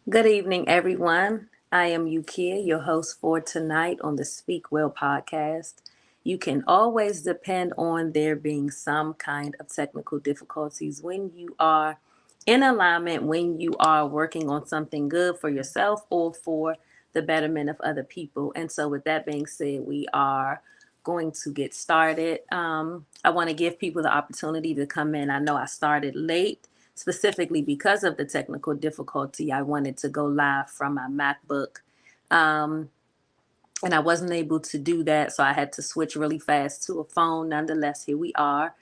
Good evening, everyone. I am Yukia, your host for tonight on the Speak Well podcast. You can always depend on there being some kind of technical difficulties when you are in alignment, when you are working on something good for yourself or for the betterment of other people. And so, with that being said, we are going to get started. I want to give people the opportunity to come in. I know I started late specifically because of the technical difficulty. I wanted to go live from my MacBook. Um, and I wasn't able to do that, so I had to switch really fast to a phone. Nonetheless, here we are.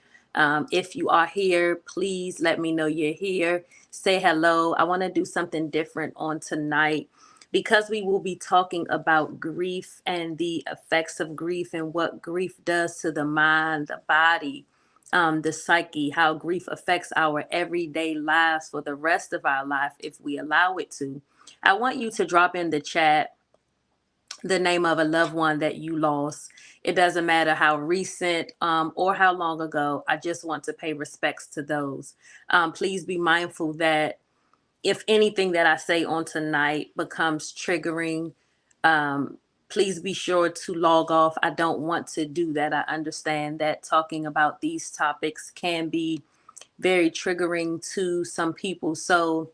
If you are here, please let me know you're here. Say hello. I want to do something different on tonight because we will be talking about grief and the effects of grief and what grief does to the mind, the body, the psyche, how grief affects our everyday lives for the rest of our life if we allow it to. I want you to drop in the chat the name of a loved one that you lost. It doesn't matter how recent or how long ago. I just want to pay respects to those. Please be mindful that if anything that I say on tonight becomes triggering, um, please be sure to log off. I don't want to do that. I understand that talking about these topics can be very triggering to some people. So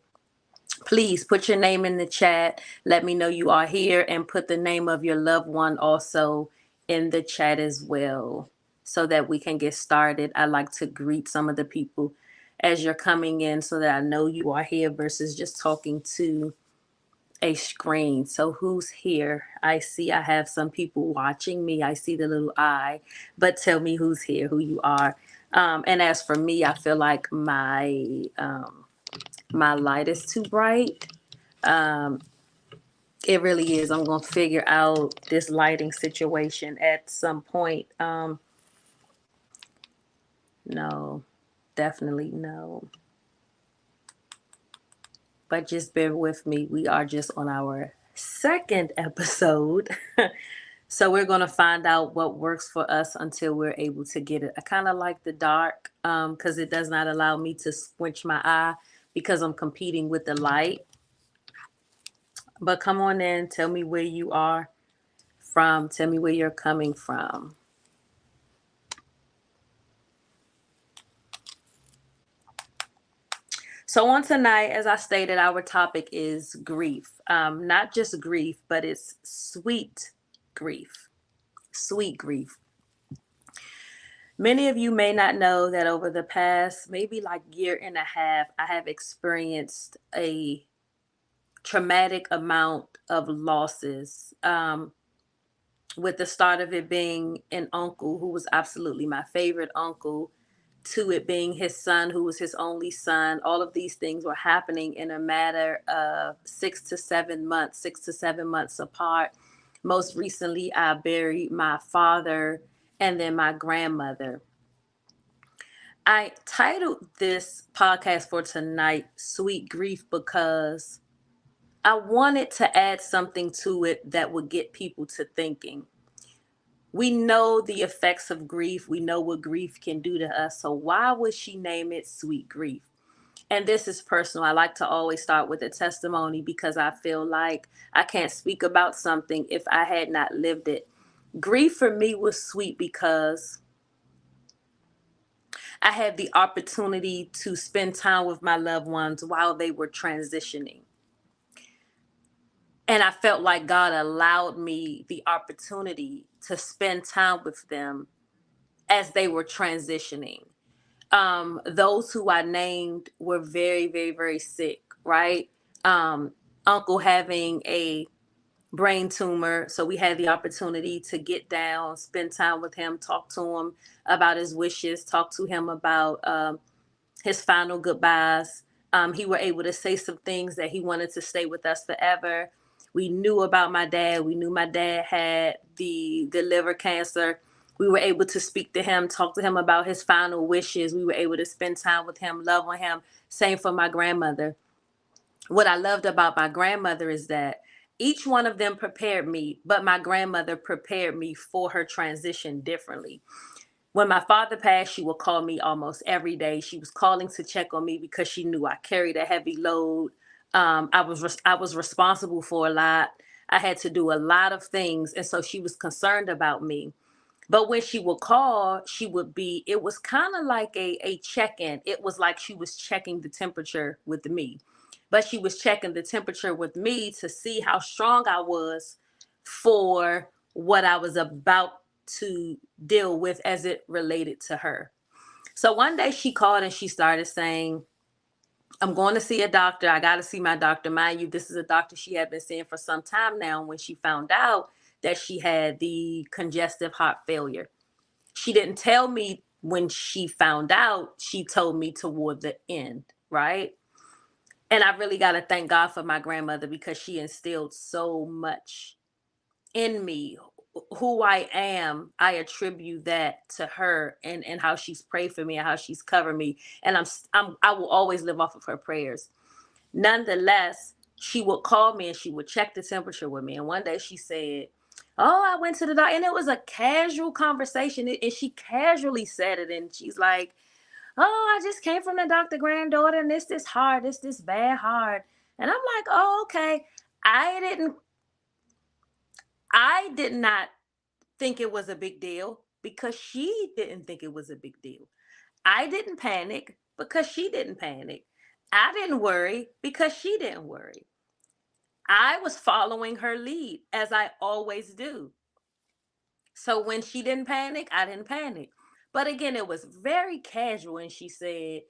please put your name in the chat. Let me know you are here and put the name of your loved one also in the chat as well so that we can get started. I like to greet some of the people as you're coming in so that I know you are here versus just talking to a screen. So who's here? I see I have some people watching me. I see the little eye, but tell me who's here, who you are. And as for me, I feel like my light is too bright. Um, it really is. I'm gonna figure out this lighting situation at some point. No, definitely no. But just bear with me. We are just on our second episode. So we're gonna find out what works for us until we're able to get it. I kind of like the dark because it does not allow me to squinch my eye because I'm competing with the light. But come on in, tell me where you are from. Tell me where you're coming from. So, on tonight, as I stated, our topic is grief. Not just grief, but it's sweet grief. Sweet grief. Many of you may not know that over the past maybe like year and a half, I have experienced a traumatic amount of losses. With the start of it being an uncle who was absolutely my favorite uncle, to it being his son who was his only son. All of these things were happening in a matter of 6 to 7 months, 6 to 7 months apart. Most recently, I buried my father and then my grandmother. I titled this podcast for tonight Sweet Grief because I wanted to add something to it that would get people to thinking. We know the effects of grief. We know what grief can do to us. So why would she name it Sweet Grief? And this is personal. I like to always start with a testimony because I feel like I can't speak about something if I had not lived it. Grief for me was sweet because I had the opportunity to spend time with my loved ones while they were transitioning. And I felt like God allowed me the opportunity to spend time with them as they were transitioning. Those who I named were very, very, very sick, right? Um, Uncle having a brain tumor. So we had the opportunity to get down, spend time with him, talk to him about his wishes, talk to him about his final goodbyes. He were able to say some things that he wanted to stay with us forever. We knew about my dad. We knew my dad had the liver cancer. We were able to speak to him, talk to him about his final wishes. We were able to spend time with him, love on him. Same for my grandmother. What I loved about my grandmother is that each one of them prepared me, but my grandmother prepared me for her transition differently. When my father passed, she would call me almost every day. She was calling to check on me because she knew I carried a heavy load. I was responsible for a lot. I had to do a lot of things, and so she was concerned about me. But when she would call, it was kind of like a check-in. It was like she was checking the temperature with me. But she was checking the temperature with me to see how strong I was for what I was about to deal with as it related to her. So one day she called and she started saying, I'm going to see a doctor. I got to see my doctor. Mind you, this is a doctor she had been seeing for some time now when she found out that she had the congestive heart failure. She didn't tell me when she found out, she told me toward the end, right? And I really got to thank God for my grandmother because she instilled so much in me. Who I am, I attribute that to her and how she's prayed for me and how she's covered me. And I will always live off of her prayers. Nonetheless, she would call me and she would check the temperature with me. And one day she said, "Oh, I went to the doctor," and it was a casual conversation. And she casually said it, and she's like, "Oh, I just came from the doctor, granddaughter, and this hard, this bad hard." And I'm like, "Oh, okay." I didn't, I did not think it was a big deal because she didn't think it was a big deal. I didn't panic because she didn't panic. I didn't worry because she didn't worry. I was following her lead as I always do. So when she didn't panic, I didn't panic. But again, it was very casual. And she said,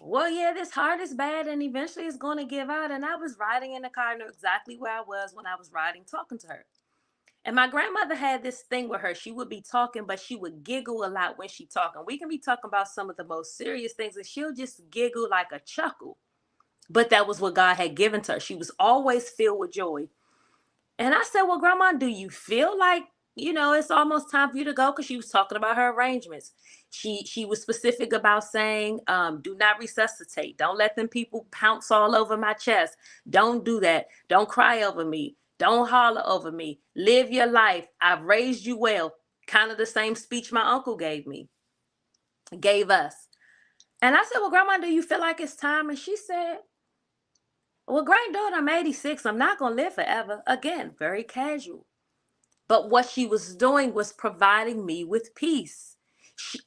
"Well, yeah, this heart is bad and eventually it's going to give out." And I was riding in the car, I knew exactly where I was when I was riding, talking to her. And my grandmother had this thing with her. She would be talking, but she would giggle a lot when she talking. We can be talking about some of the most serious things, and she'll just giggle like a chuckle. But that was what God had given to her. She was always filled with joy. And I said, "Well, Grandma, do you feel like, it's almost time for you to go?" Because she was talking about her arrangements. She was specific about saying, "Do not resuscitate. Don't let them people pounce all over my chest. Don't do that. Don't cry over me. Don't holler over me. Live your life. I've raised you well." Kind of the same speech my uncle gave us. And I said, "Well, Grandma, do you feel like it's time?" And she said, "Well, granddaughter, I'm 86. I'm not going to live forever." Again, very casual. But what she was doing was providing me with peace.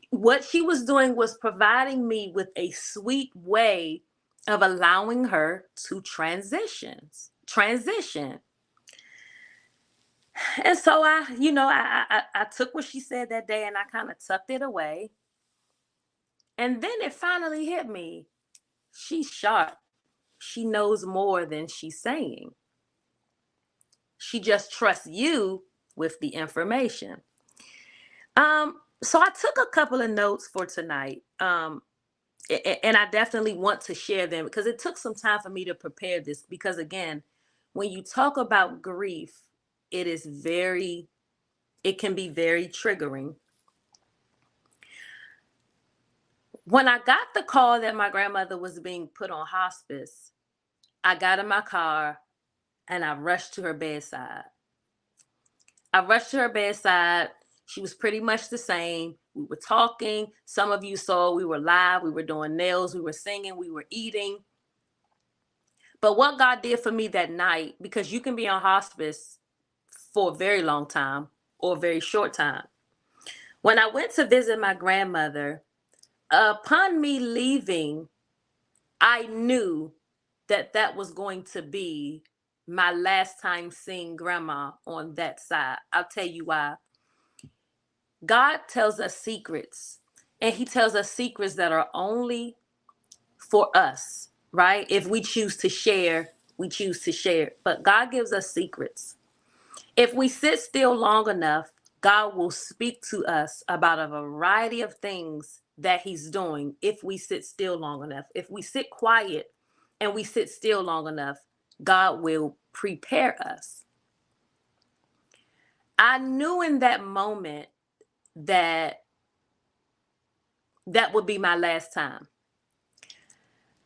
What she was doing was providing me with a sweet way of allowing her to transition. And so I took what she said that day and I kind of tucked it away. And then it finally hit me. She's sharp. She knows more than she's saying. She just trusts you with the information. So I took a couple of notes for tonight. And I definitely want to share them because it took some time for me to prepare this. Because again, when you talk about grief, it is it can be very triggering. When I got the call that my grandmother was being put on hospice, I got in my car and I rushed to her bedside. I rushed to her bedside. She was pretty much the same. We were talking. Some of you saw we were live. We were doing nails. We were singing. We were eating. But what God did for me that night, because you can be on hospice for a very long time or a very short time. When I went to visit my grandmother, upon me leaving, I knew that that was going to be my last time seeing grandma on that side. I'll tell you why. God tells us secrets, and he tells us secrets that are only for us, right? If we choose to share, we choose to share. But God gives us secrets. If we sit still long enough, God will speak to us about a variety of things that he's doing if we sit still long enough. If we sit quiet and we sit still long enough, God will prepare us. I knew in that moment that that would be my last time.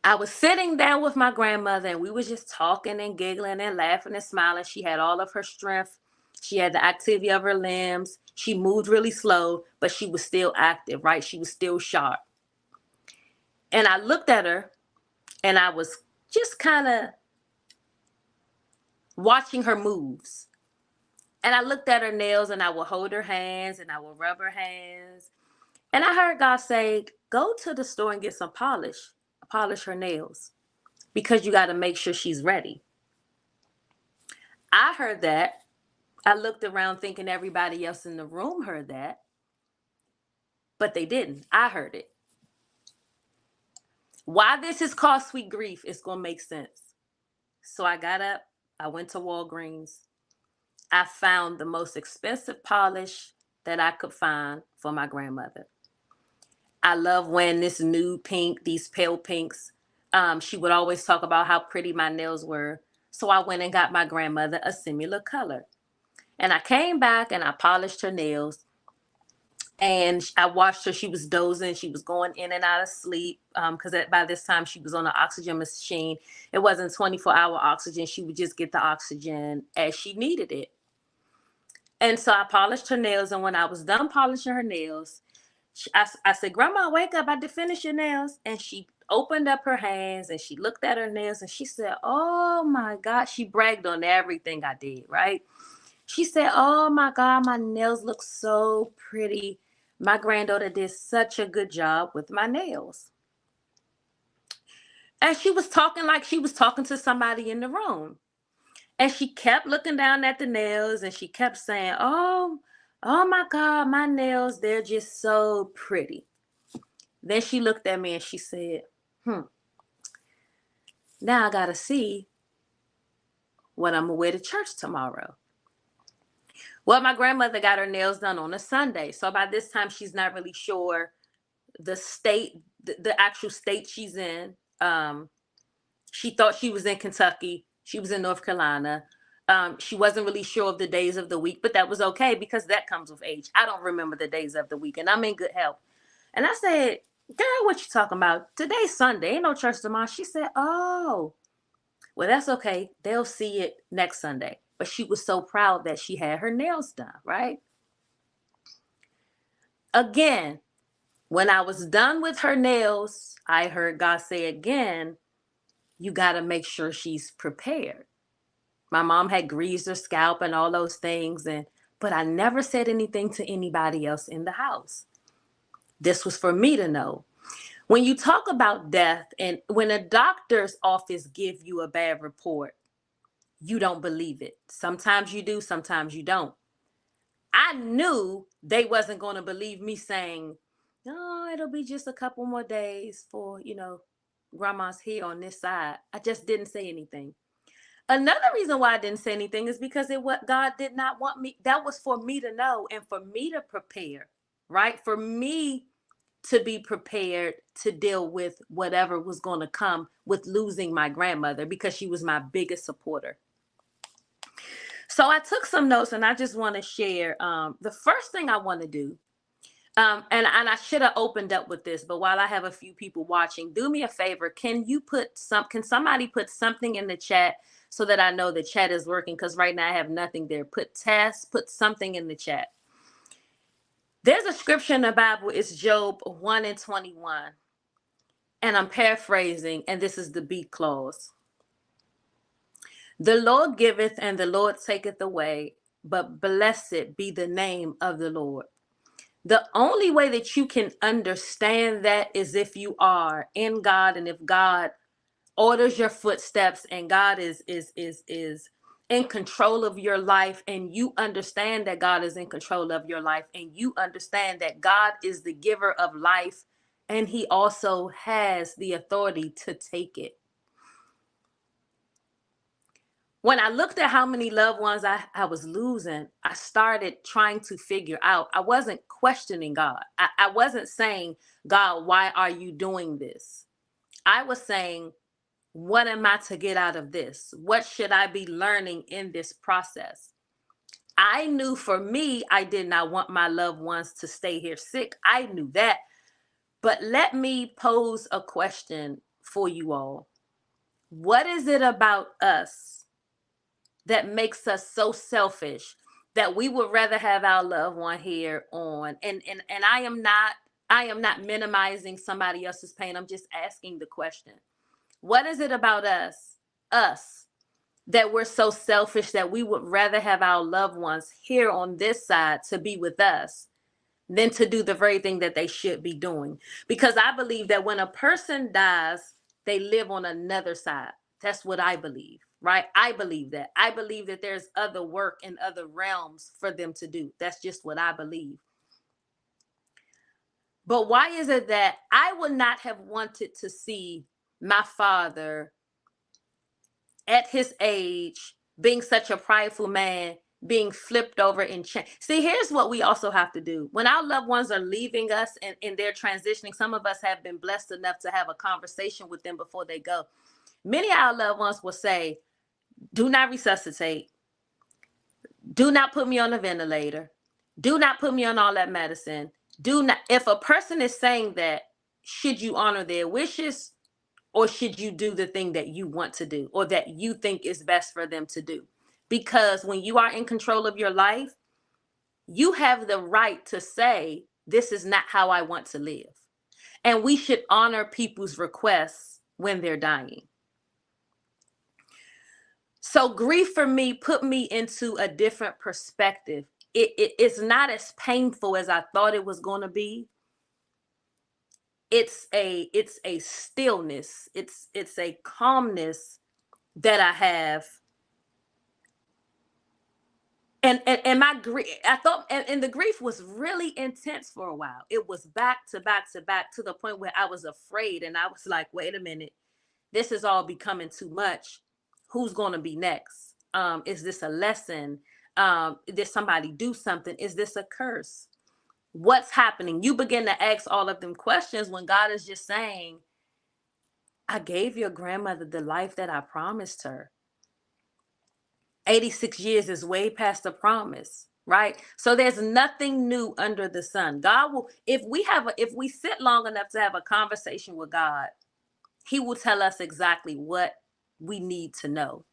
I was sitting down with my grandmother and we was just talking and giggling and laughing and smiling. She had all of her strength. She had the activity of her limbs. She moved really slow, but she was still active, right? She was still sharp. And I looked at her and I was just kind of watching her moves. And I looked at her nails and I would hold her hands and I would rub her hands. And I heard God say, go to the store and get some polish her nails because you got to make sure she's ready. I heard that. I looked around thinking everybody else in the room heard that, but they didn't. I heard it. Why this is called sweet grief is going to make sense. So I got up, I went to Walgreens. I found the most expensive polish that I could find for my grandmother. I love wearing this nude pink, these pale pinks. She would always talk about how pretty my nails were. So I went and got my grandmother a similar color. And I came back and I polished her nails. And I watched her. She was dozing. She was going in and out of sleep because by this time she was on an oxygen machine. It wasn't 24-hour oxygen. She would just get the oxygen as she needed it. And so I polished her nails. And when I was done polishing her nails, I said, Grandma, wake up. I did finish your nails. And she opened up her hands and she looked at her nails and she said, oh my God. She bragged on everything I did, right? She said, oh my God, my nails look so pretty. My granddaughter did such a good job with my nails. And she was talking like she was talking to somebody in the room. And she kept looking down at the nails and she kept saying, oh my God, my nails, they're just so pretty. Then she looked at me and she said, now I got to see what I'm going to wear to church tomorrow. Well, my grandmother got her nails done on a Sunday. So by this time, she's not really sure the state, the actual state she's in. She thought she was in Kentucky. She was in North Carolina. She wasn't really sure of the days of the week, but that was okay because that comes with age. I don't remember the days of the week and I'm in good health. And I said, girl, what you talking about? Today's Sunday. Ain't no church tomorrow. She said, oh, well, that's okay. They'll see it next Sunday. But she was so proud that she had her nails done, right? Again, when I was done with her nails, I heard God say again, you got to make sure she's prepared. My mom had greased her scalp and all those things, but I never said anything to anybody else in the house. This was for me to know. When you talk about death and when a doctor's office give you a bad report, you don't believe it. Sometimes you do, sometimes you don't. I knew they wasn't going to believe me saying, no, it'll be just a couple more days for, grandma's here on this side. I just didn't say anything. Another reason why I didn't say anything is because what God did not want me. That was for me to know and for me to prepare, right? For me to be prepared to deal with whatever was going to come with losing my grandmother because she was my biggest supporter. So I took some notes and I just want to share the first thing I want to do. And I should have opened up with this, but while I have a few people watching, do me a favor. Can somebody put something in the chat so that I know the chat is working? Because right now I have nothing there. Put something in the chat. There's a scripture in the Bible. It's Job 1:21. And I'm paraphrasing, and this is the B clause. The Lord giveth and the Lord taketh away, but blessed be the name of the Lord. The only way that you can understand that is if you are in God and if God orders your footsteps and God is in control of your life and you understand that God is in control of your life and you understand that God is the giver of life and he also has the authority to take it. When I looked at how many loved ones I was losing, I started trying to figure out. I wasn't questioning God. I wasn't saying, God, why are you doing this? I was saying, what am I to get out of this? What should I be learning in this process? I knew for me, I did not want my loved ones to stay here sick. I knew that. But let me pose a question for you all. What is it about us that makes us so selfish that we would rather have our loved one here on? And I am not minimizing somebody else's pain. I'm just asking the question. What is it about us that we're so selfish that we would rather have our loved ones here on this side to be with us than to do the very thing that they should be doing. Because I believe that when a person dies, they live on another side. That's what I believe, right? I believe that. I believe that there's other work in other realms for them to do. That's just what I believe. But why is it that I would not have wanted to see my father at his age being such a prideful man being flipped over in change? See, here's what we also have to do. When our loved ones are leaving us and they're transitioning, some of us have been blessed enough to have a conversation with them before they go. Many of our loved ones will say, do not resuscitate. Do not put me on a ventilator. Do not put me on all that medicine. Do not. If a person is saying that, should you honor their wishes, or should you do the thing that you want to do or that you think is best for them to do? Because when you are in control of your life, you have the right to say, this is not how I want to live. And we should honor people's requests when they're dying. So grief for me put me into a different perspective. It's not as painful as I thought it was going to be. It's a stillness. It's a calmness that I have. And my grief, I thought, and the grief was really intense for a while. It was back to back to back to the point where I was afraid, and I was like, wait a minute, this is all becoming too much. Who's going to be next? Is this a lesson? Did somebody do something? Is this a curse? What's happening? You begin to ask all of them questions when God is just saying, I gave your grandmother the life that I promised her. 86 years is way past the promise, right? So there's nothing new under the sun. God will, if we sit long enough to have a conversation with God, he will tell us exactly what we need to know.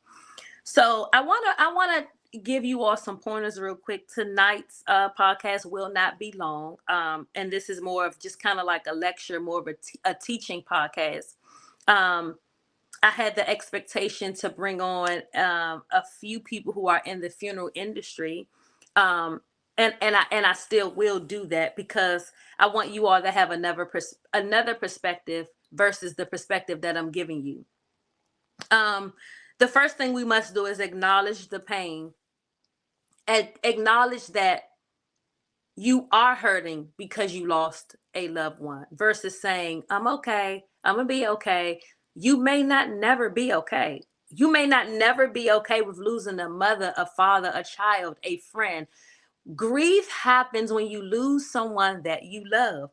So I want to give you all some pointers real quick. Tonight's podcast will not be long. And this is more of just kind of like a lecture, more of a teaching podcast. I had the expectation to bring on a few people who are in the funeral industry. And I still will do that because I want you all to have another perspective versus the perspective that I'm giving you. The first thing we must do is acknowledge the pain and acknowledge that you are hurting because you lost a loved one versus saying, I'm okay, I'm gonna be okay. You may not never be okay. You may not never be okay with losing a mother, a father, a child, a friend. Grief happens when you lose someone that you love.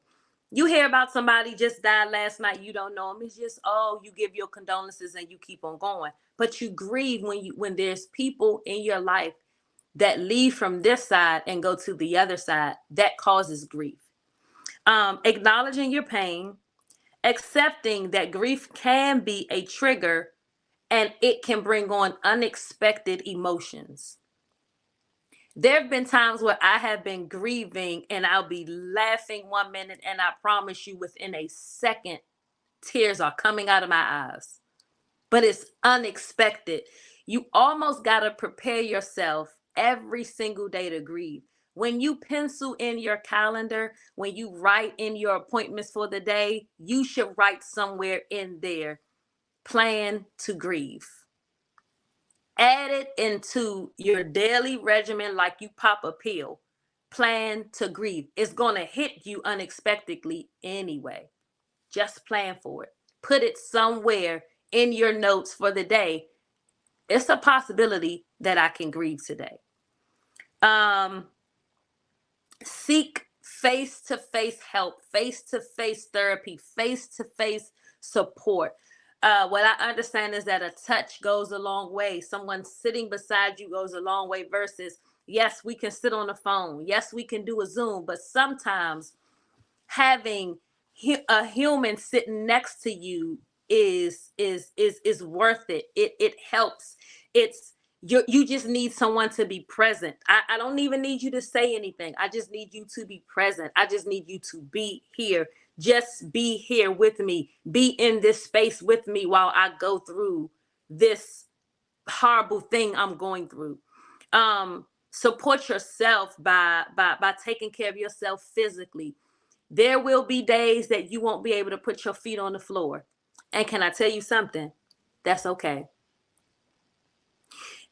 You hear about somebody just died last night, you don't know them. It's just, oh, you give your condolences and you keep on going. But you grieve when there's people in your life that leave from this side and go to the other side. That causes grief. Acknowledging your pain, accepting that grief can be a trigger and it can bring on unexpected emotions. There have been times where I have been grieving and I'll be laughing 1 minute, and I promise you within a second, tears are coming out of my eyes. But it's unexpected. You almost got to prepare yourself every single day to grieve. When you pencil in your calendar, when you write in your appointments for the day, you should write somewhere in there, plan to grieve. Add it into your daily regimen like you pop a pill. Plan to grieve. It's going to hit you unexpectedly anyway. Just plan for it. Put it somewhere in your notes for the day. It's a possibility that I can grieve today. Seek face-to-face help, face-to-face therapy, face-to-face support. What I understand is that a touch goes a long way. Someone sitting beside you goes a long way versus, yes, we can sit on the phone. Yes, we can do a Zoom, but sometimes having a human sitting next to you is worth it. It helps. You just need someone to be present. I don't even need you to say anything. I just need you to be present. I just need you to be here. Just be here with me. Be in this space with me while I go through this horrible thing I'm going through. Support yourself by taking care of yourself physically. There will be days that you won't be able to put your feet on the floor. And can I tell you something? That's okay.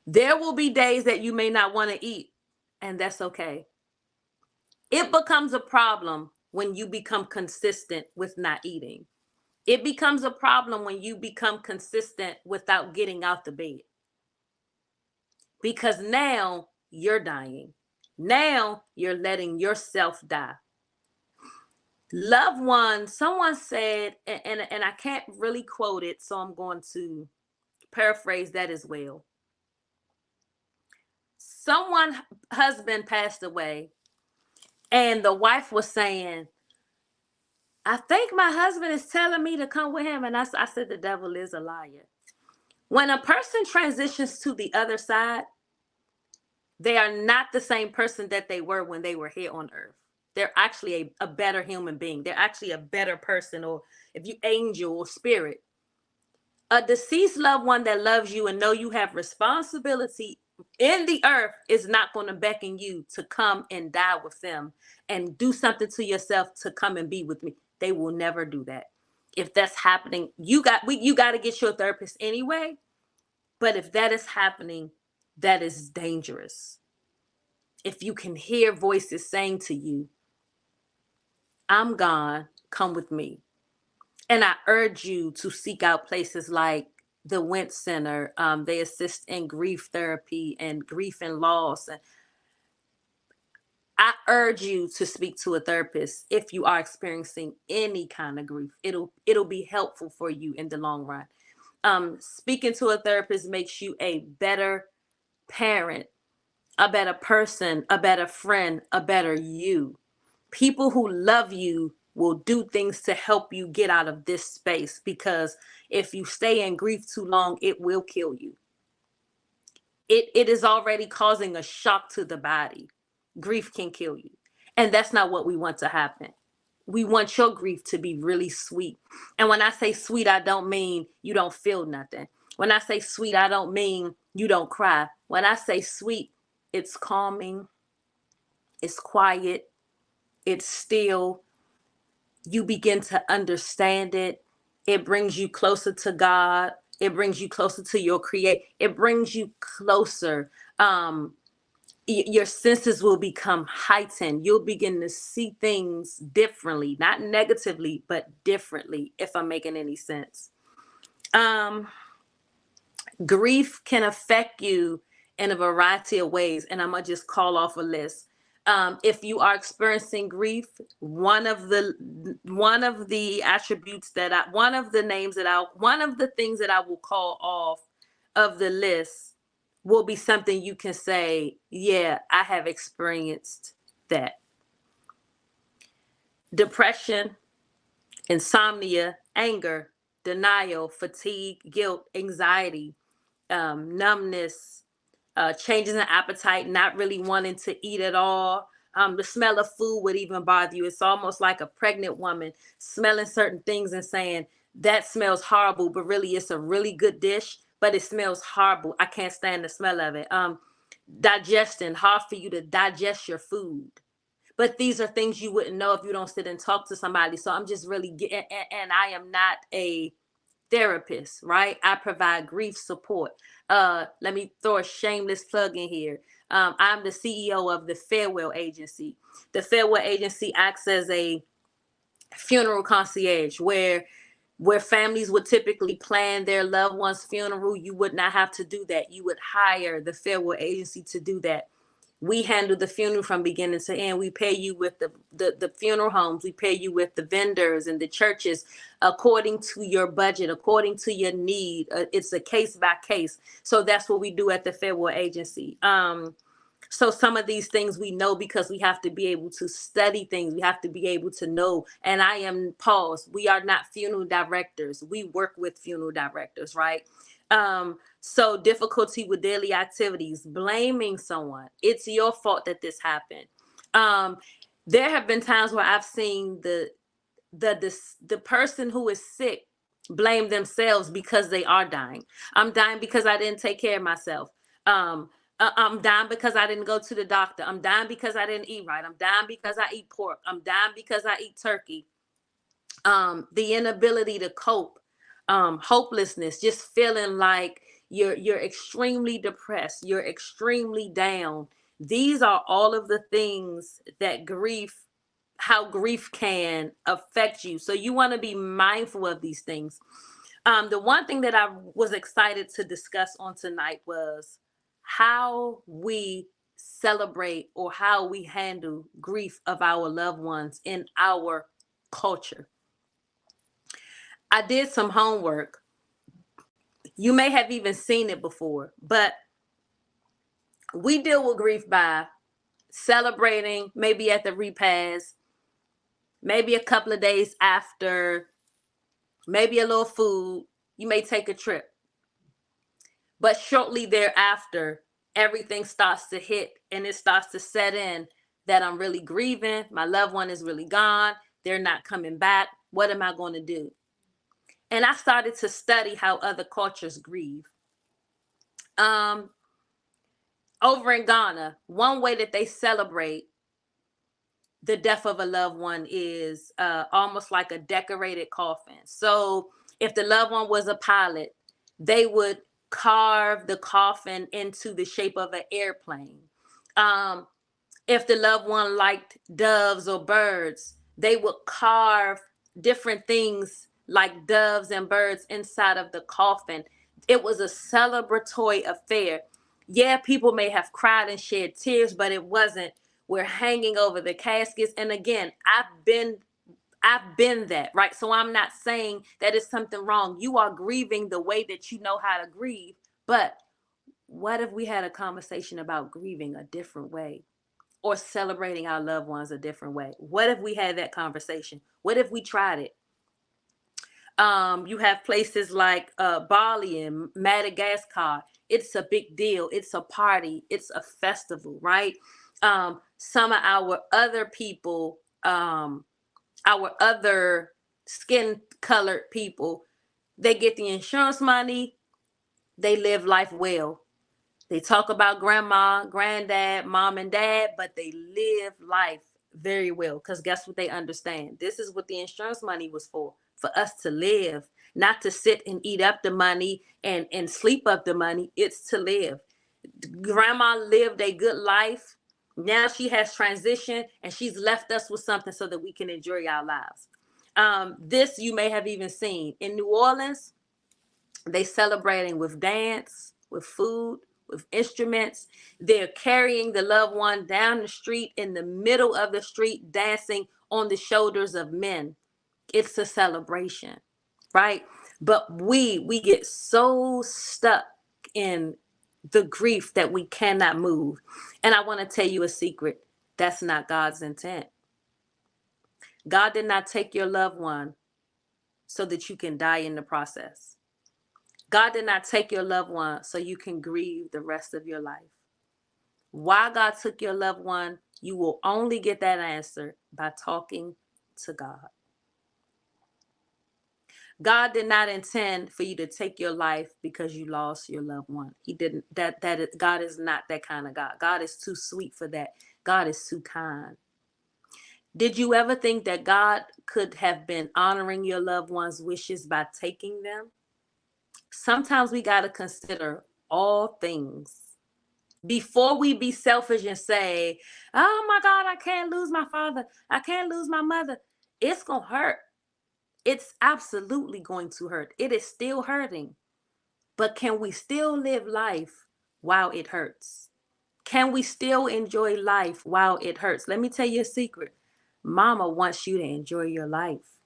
There will be days that you may not want to eat, and that's okay. It becomes a problem when you become consistent with not eating. It becomes a problem when you become consistent without getting out the bed. Because now you're dying. Now you're letting yourself die. Loved ones, someone said, and I can't really quote it, so I'm going to paraphrase that as well. Someone husband passed away, and the wife was saying, I think my husband is telling me to come with him. And I said, the devil is a liar. When a person transitions to the other side, they are not the same person that they were when they were here on earth. They're actually a better human being. They're actually a better person, or if you angel or spirit. A deceased loved one that loves you and know you have responsibility in the earth is not going to beckon you to come and die with them and do something to yourself to come and be with me. They will never do that. If that's happening, you got to get your therapist anyway. But if that is happening, that is dangerous. If you can hear voices saying to you, I'm gone, come with me. And I urge you to seek out places like the Went Center. They assist in grief therapy and grief and loss. And I urge you to speak to a therapist if you are experiencing any kind of grief. It'll be helpful for you in the long run. Speaking to a therapist makes you a better parent, a better person, a better friend, a better you. People who love you will do things to help you get out of this space, because if you stay in grief too long, it will kill you. It is already causing a shock to the body. Grief can kill you. And that's not what we want to happen. We want your grief to be really sweet. And when I say sweet, I don't mean you don't feel nothing. When I say sweet, I don't mean you don't cry. When I say sweet, it's calming, it's quiet, it's still. You begin to understand it. It brings you closer to God. It brings you closer to your creator. It brings you closer. Your senses will become heightened. You'll begin to see things differently, not negatively, but differently, if I'm making any sense. Grief can affect you in a variety of ways, and I'm gonna just call off a list. If you are experiencing grief, one of the attributes one of the things that I will call off of the list will be something you can say, yeah, I have experienced that. Depression, insomnia, anger, denial, fatigue, guilt, anxiety, numbness, changes in appetite, not really wanting to eat at all. The smell of food would even bother you. It's almost like a pregnant woman smelling certain things and saying, that smells horrible, but really it's a really good dish, but it smells horrible. I can't stand the smell of it. Digestion, hard for you to digest your food. But these are things you wouldn't know if you don't sit and talk to somebody. So I'm just really getting, and I am not a therapist, right? I provide grief support. Let me throw a shameless plug in here. I'm the CEO of the Farewell Agency. The Farewell Agency acts as a funeral concierge where families would typically plan their loved one's funeral. You would not have to do that. You would hire the Farewell Agency to do that. We handle the funeral from beginning to end. We pay you with the funeral homes. We pay you with the vendors and the churches according to your budget, according to your need. It's a case by case. So that's what we do at the Farewell Agency. So some of these things we know because we have to be able to study things. We have to be able to know. And I am paused. We are not funeral directors. We work with funeral directors, right? So difficulty with daily activities, blaming someone. It's your fault that this happened. There have been times where I've seen the person who is sick blame themselves because they are dying. I'm dying because I didn't take care of myself. I'm dying because I didn't go to the doctor. I'm dying because I didn't eat right. I'm dying because I eat pork. I'm dying because I eat turkey. The inability to cope, hopelessness, just feeling like you're extremely depressed, you're extremely down. These are all of the things that how grief can affect you. So you want to be mindful of these things. The one thing that I was excited to discuss on tonight was how we celebrate or how we handle grief of our loved ones in our culture. I did some homework. You may have even seen it before, but we deal with grief by celebrating, maybe at the repast, maybe a couple of days after, maybe a little food. You may take a trip. But shortly thereafter, everything starts to hit and it starts to set in that I'm really grieving. My loved one is really gone. They're not coming back. What am I going to do? And I started to study how other cultures grieve. Um, Over in Ghana, one way that they celebrate the death of a loved one is almost like a decorated coffin. So if the loved one was a pilot, they would carve the coffin into the shape of an airplane. Um, if the loved one liked doves or birds, they would carve different things like doves and birds inside of the coffin. It was a celebratory affair. Yeah, people may have cried and shed tears, but it wasn't. We're hanging over the caskets. And again, I've been that, right? So I'm not saying that it's something wrong. You are grieving the way that you know how to grieve. But what if we had a conversation about grieving a different way? Or celebrating our loved ones a different way? What if we had that conversation? What if we tried it? You have places like Bali and Madagascar. It's a big deal. It's a party. It's a festival, right? Some of our other people, our other skin colored people, they get the insurance money. They live life well. They talk about grandma, granddad, mom, and dad, but they live life very well because guess what they understand? This is what the insurance money was for us to live, not to sit and eat up the money and sleep up the money. It's to live. Grandma lived a good life. Now she has transitioned and she's left us with something so that we can enjoy our lives. This you may have even seen in New Orleans. They celebrating with dance, with food, with instruments. They're carrying the loved one down the street, in the middle of the street, dancing on the shoulders of men. It's a celebration, right? But we get so stuck in the grief that we cannot move. And I want to tell you a secret. That's not God's intent. God did not take your loved one so that you can die in the process. God did not take your loved one so you can grieve the rest of your life. Why God took your loved one, you will only get that answer by talking to God. God did not intend for you to take your life because you lost your loved one. He didn't. God is not that kind of God. God is too sweet for that. God is too kind. Did you ever think that God could have been honoring your loved one's wishes by taking them? Sometimes we got to consider all things before we be selfish and say, oh my God, I can't lose my father. I can't lose my mother. It's going to hurt. It's absolutely going to hurt. It is still hurting. But can we still live life while it hurts? Can we still enjoy life while it hurts? Let me tell you a secret. Mama wants you to enjoy your life.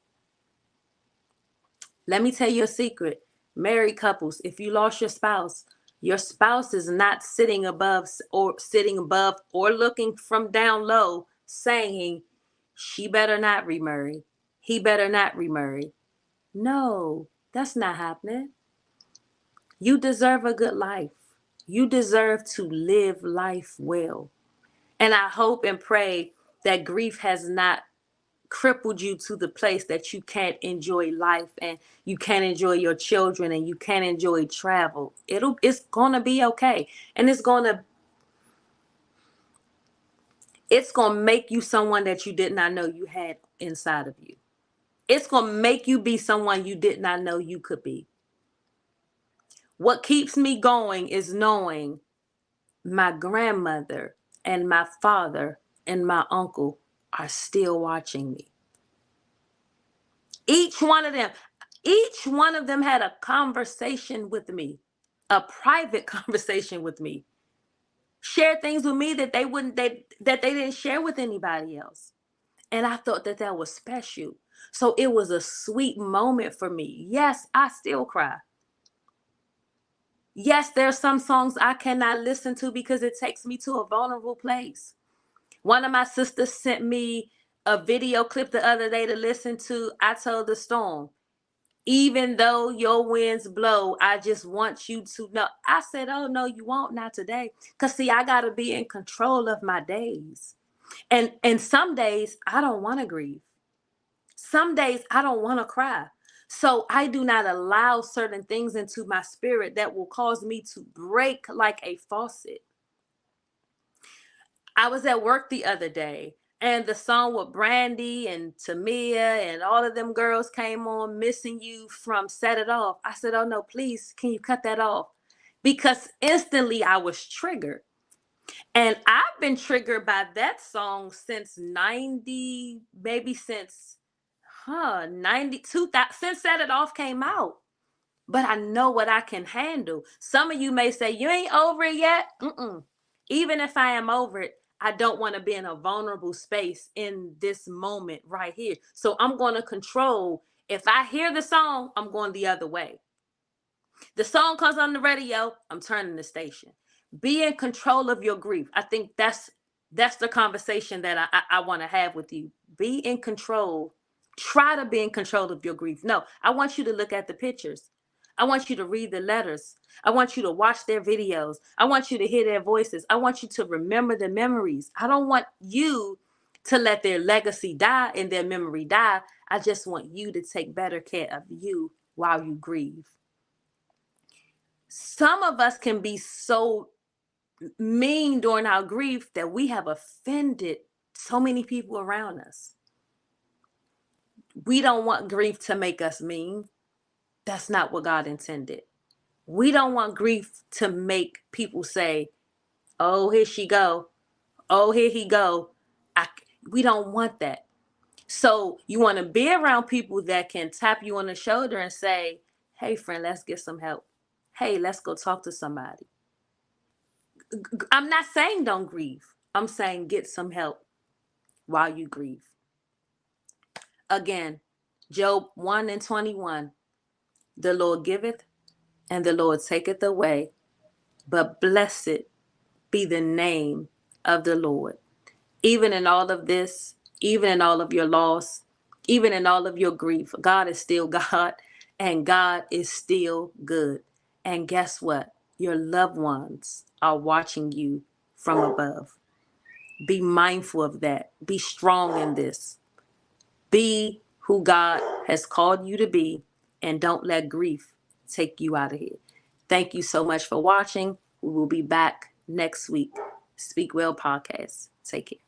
Let me tell you a secret. Married couples, if you lost your spouse is not sitting above or looking from down low saying, she better not remarry. He better not remarry. No, that's not happening. You deserve a good life. You deserve to live life well. And I hope and pray that grief has not crippled you to the place that you can't enjoy life and you can't enjoy your children and you can't enjoy travel. It's gonna be okay. And it's gonna make you someone that you did not know you had inside of you. It's gonna make you be someone you did not know you could be. What keeps me going is knowing my grandmother and my father and my uncle are still watching me. Each one of them had a conversation with me, a private conversation with me. Shared things with me that they didn't share with anybody else. And I thought that was special. So it was a sweet moment for me. Yes, I still cry. Yes, there's some songs I cannot listen to because it takes me to a vulnerable place. One of my sisters sent me a video clip the other day to listen to. I told the storm, even though your winds blow, I just want you to know. I said, oh, no, you won't, not today. Because, see, I got to be in control of my days. And some days I don't want to grieve. Some days I don't want to cry. So I do not allow certain things into my spirit that will cause me to break like a faucet. I was at work the other day and the song with Brandy and Tamia and all of them girls came on, Missing You from Set It Off. I said, oh no, please, can you cut that off? Because instantly I was triggered. And I've been triggered by that song since 90, maybe since 92, since Set It Off came out. But I know what I can handle. Some of you may say, you ain't over it yet. Even if I am over it, I don't want to be in a vulnerable space in this moment right here. So I'm going to control. If I hear the song, I'm going the other way. The song comes on the radio, I'm turning the station. Be in control of your grief. I think that's the conversation that I want to have with you. Be in control. Try to be in control of your grief. No, I want you to look at the pictures. I want you to read the letters. I want you to watch their videos. I want you to hear their voices. I want you to remember the memories. I don't want you to let their legacy die and their memory die. I just want you to take better care of you while you grieve. Some of us can be so mean during our grief that we have offended so many people around us. We don't want grief to make us mean. That's not what God intended. We don't want grief to make people say, oh, here she go. Oh, here he go. We don't want that. So you want to be around people that can tap you on the shoulder and say, hey, friend, let's get some help. Hey, let's go talk to somebody. I'm not saying don't grieve. I'm saying get some help while you grieve. Again, Job 1:21, the Lord giveth and the Lord taketh away, but blessed be the name of the Lord. Even in all of this, even in all of your loss, even in all of your grief, God is still God and God is still good. And guess what? Your loved ones are watching you from above. Be mindful of that. Be strong in this. Be who God has called you to be, and don't let grief take you out of here. Thank you so much for watching. We will be back next week. Speak Well Podcast. Take care.